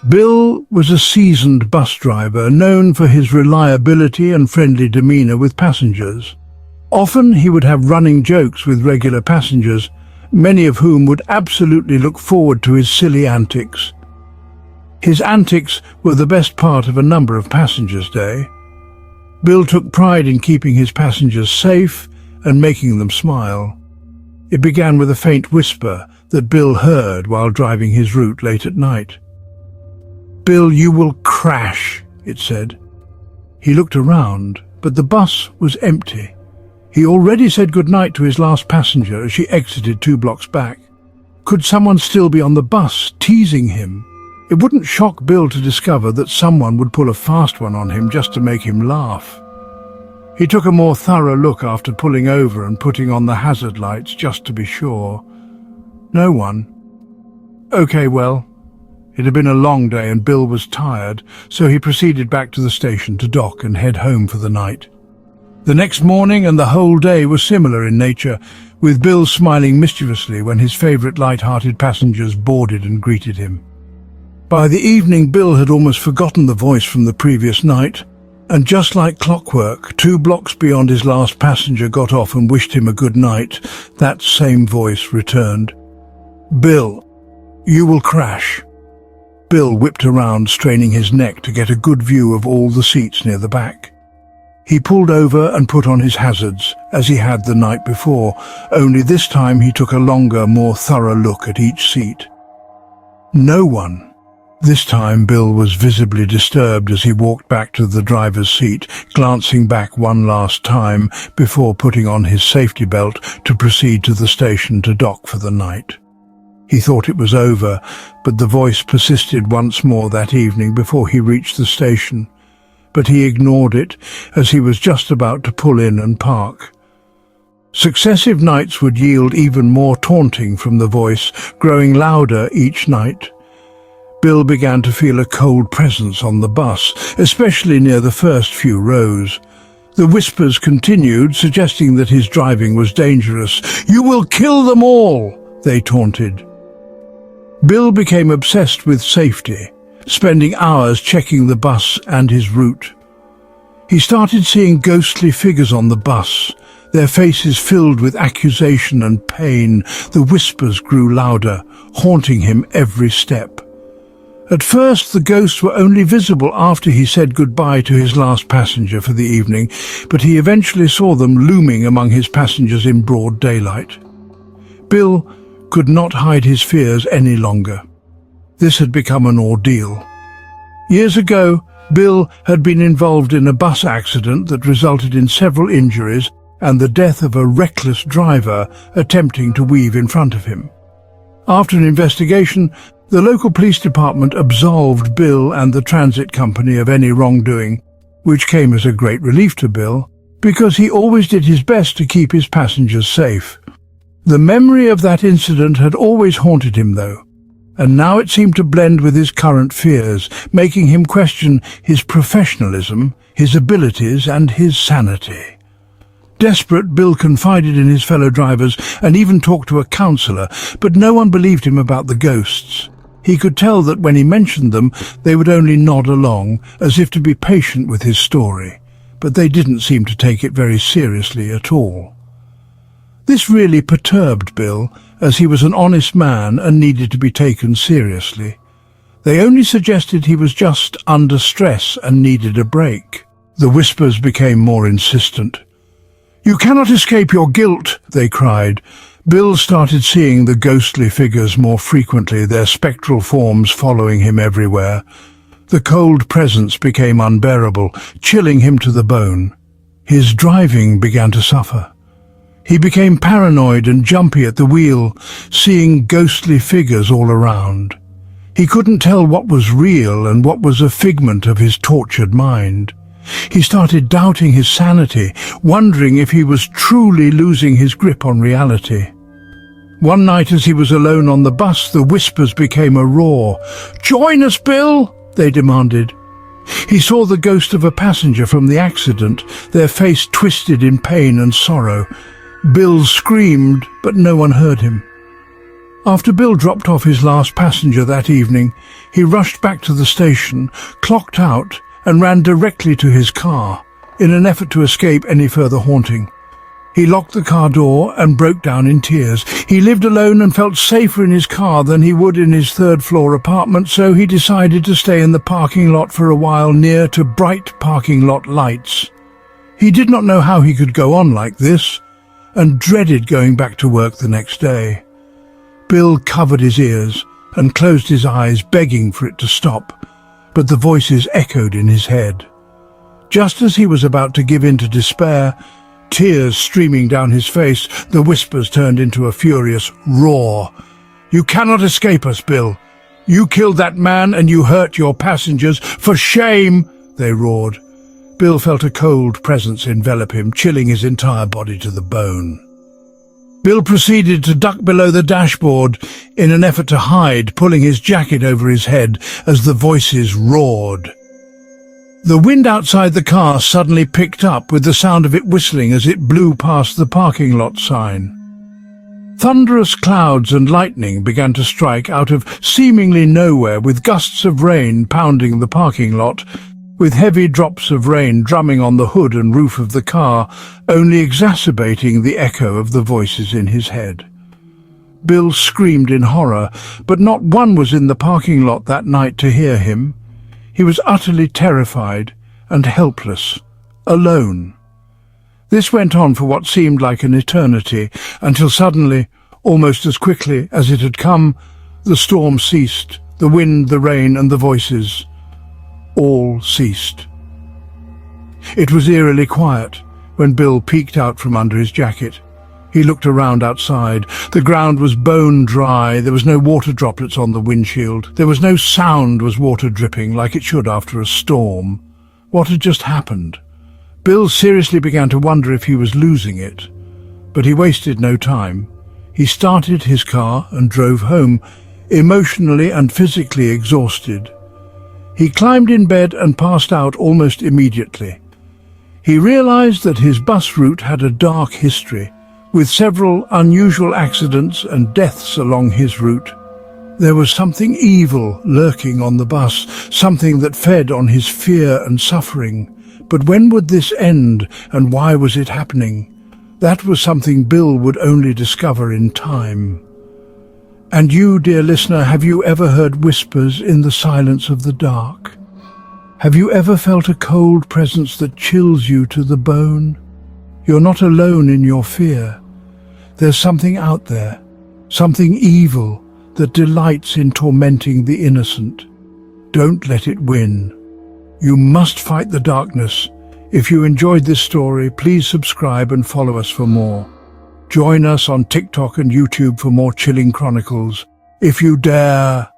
Bill was a seasoned bus driver, known for his reliability and friendly demeanor with passengers. Often he would have running jokes with regular passengers, many of whom would absolutely look forward to his silly antics. His antics were the best part of a number of passengers' day. Bill took pride in keeping his passengers safe and making them smile. It began with a faint whisper that Bill heard while driving his route late at night. "Bill, you will crash," it said. He looked around, but the bus was empty. He already said goodnight to his last passenger as she exited 2 blocks back. Could someone still be on the bus, teasing him? It wouldn't shock Bill to discover that someone would pull a fast one on him just to make him laugh. He took a more thorough look after pulling over and putting on the hazard lights just to be sure. No one. Okay, well, it had been a long day and Bill was tired, so he proceeded back to the station to dock and head home for the night. The next morning and the whole day were similar in nature, with Bill smiling mischievously when his favourite light-hearted passengers boarded and greeted him. By the evening, Bill had almost forgotten the voice from the previous night, and just like clockwork, 2 blocks beyond his last passenger got off and wished him a good night. That same voice returned. "Bill, you will crash." Bill whipped around, straining his neck to get a good view of all the seats near the back. He pulled over and put on his hazards, as he had the night before, only this time he took a longer, more thorough look at each seat. No one. This time Bill was visibly disturbed as he walked back to the driver's seat, glancing back one last time before putting on his safety belt to proceed to the station to dock for the night. He thought it was over, but the voice persisted once more that evening before he reached the station. But he ignored it as he was just about to pull in and park. Successive nights would yield even more taunting from the voice, growing louder each night. Bill began to feel a cold presence on the bus, especially near the first few rows. The whispers continued, suggesting that his driving was dangerous. "You will kill them all," they taunted. Bill became obsessed with safety, spending hours checking the bus and his route. He started seeing ghostly figures on the bus, their faces filled with accusation and pain. The whispers grew louder, haunting him every step. At first, the ghosts were only visible after he said goodbye to his last passenger for the evening, but he eventually saw them looming among his passengers in broad daylight. Bill could not hide his fears any longer. This had become an ordeal. Years ago, Bill had been involved in a bus accident that resulted in several injuries and the death of a reckless driver attempting to weave in front of him. After an investigation, the local police department absolved Bill and the transit company of any wrongdoing, which came as a great relief to Bill, because he always did his best to keep his passengers safe. The memory of that incident had always haunted him, though, and now it seemed to blend with his current fears, making him question his professionalism, his abilities, and his sanity. Desperate, Bill confided in his fellow drivers and even talked to a counsellor, but no one believed him about the ghosts. He could tell that when he mentioned them, they would only nod along, as if to be patient with his story, but they didn't seem to take it very seriously at all. This really perturbed Bill, as he was an honest man and needed to be taken seriously. They only suggested he was just under stress and needed a break. The whispers became more insistent. "You cannot escape your guilt," they cried. Bill started seeing the ghostly figures more frequently, their spectral forms following him everywhere. The cold presence became unbearable, chilling him to the bone. His driving began to suffer. He became paranoid and jumpy at the wheel, seeing ghostly figures all around. He couldn't tell what was real and what was a figment of his tortured mind. He started doubting his sanity, wondering if he was truly losing his grip on reality. One night as he was alone on the bus, the whispers became a roar. "Join us, Bill!" they demanded. He saw the ghost of a passenger from the accident, their face twisted in pain and sorrow. Bill screamed, but no one heard him. After Bill dropped off his last passenger that evening, he rushed back to the station, clocked out, and ran directly to his car, in an effort to escape any further haunting. He locked the car door and broke down in tears. He lived alone and felt safer in his car than he would in his third-floor apartment, so he decided to stay in the parking lot for a while near to bright parking lot lights. He did not know how he could go on like this, and dreaded going back to work the next day. Bill covered his ears and closed his eyes, begging for it to stop, but the voices echoed in his head. Just as he was about to give in to despair, tears streaming down his face, the whispers turned into a furious roar. "You cannot escape us, Bill. You killed that man and you hurt your passengers. For shame!" they roared. Bill felt a cold presence envelop him, chilling his entire body to the bone. Bill proceeded to duck below the dashboard in an effort to hide, pulling his jacket over his head as the voices roared. The wind outside the car suddenly picked up, with the sound of it whistling as it blew past the parking lot sign. Thunderous clouds and lightning began to strike out of seemingly nowhere, with gusts of rain pounding the parking lot, with heavy drops of rain drumming on the hood and roof of the car, only exacerbating the echo of the voices in his head. Bill screamed in horror, but not one was in the parking lot that night to hear him. He was utterly terrified and helpless, alone. This went on for what seemed like an eternity, until suddenly, almost as quickly as it had come, the storm ceased, the wind, the rain, and the voices all ceased. It was eerily quiet when Bill peeked out from under his jacket. He looked around outside. The ground was bone dry. There was no water droplets on the windshield. There was no sound was water dripping like it should after a storm. What had just happened? Bill seriously began to wonder if he was losing it. But he wasted no time. He started his car and drove home, emotionally and physically exhausted. He climbed in bed and passed out almost immediately. He realized that his bus route had a dark history, with several unusual accidents and deaths along his route. There was something evil lurking on the bus, something that fed on his fear and suffering. But when would this end, and why was it happening? That was something Bill would only discover in time. And you, dear listener, have you ever heard whispers in the silence of the dark? Have you ever felt a cold presence that chills you to the bone? You're not alone in your fear. There's something out there, something evil that delights in tormenting the innocent. Don't let it win. You must fight the darkness. If you enjoyed this story, please subscribe and follow us for more. Join us on TikTok and YouTube for more Chilling Chronicles. If you dare.